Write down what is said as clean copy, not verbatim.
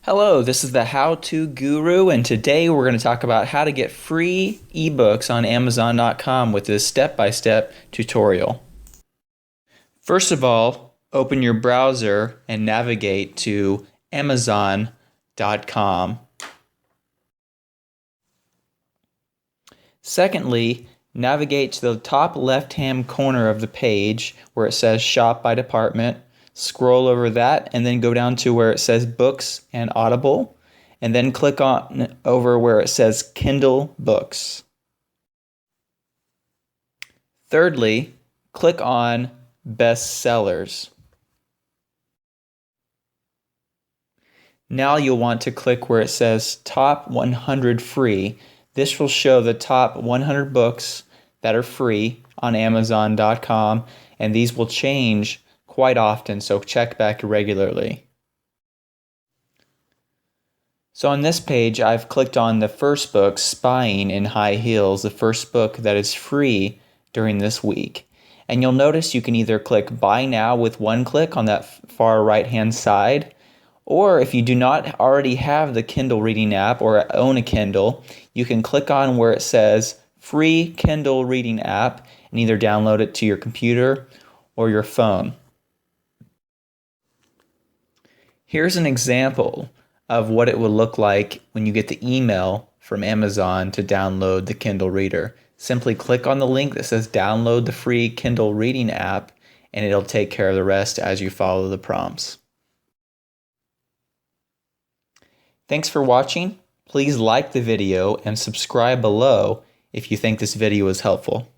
Hello, this is the How To Guru, and today we're going to talk about how to get free ebooks on Amazon.com with this step-by-step tutorial. First of all, open your browser and navigate to Amazon.com. Secondly, navigate to the top left-hand corner of the page where it says Shop by Department. Scroll over that and then go down to where it says Books and Audible, and then click on over where it says Kindle Books. Thirdly, click on Bestsellers. Now you'll want to click where it says Top 100 Free. This will show the top 100 books that are free on Amazon.com, and these will change quite often, so check back regularly. So on this page, I've clicked on the first book, Spying in High Heels, the first book that is free during this week. And you'll notice you can either click Buy Now with one click on that far right-hand side, or if you do not already have the Kindle reading app or own a Kindle, you can click on where it says Free Kindle Reading App and either download it to your computer or your phone. Here's an example of what it will look like when you get the email from Amazon to download the Kindle Reader. Simply click on the link that says download the free Kindle Reading app, and it'll take care of the rest as you follow the prompts. Thanks for watching. Please like the video and subscribe below if you think this video is helpful.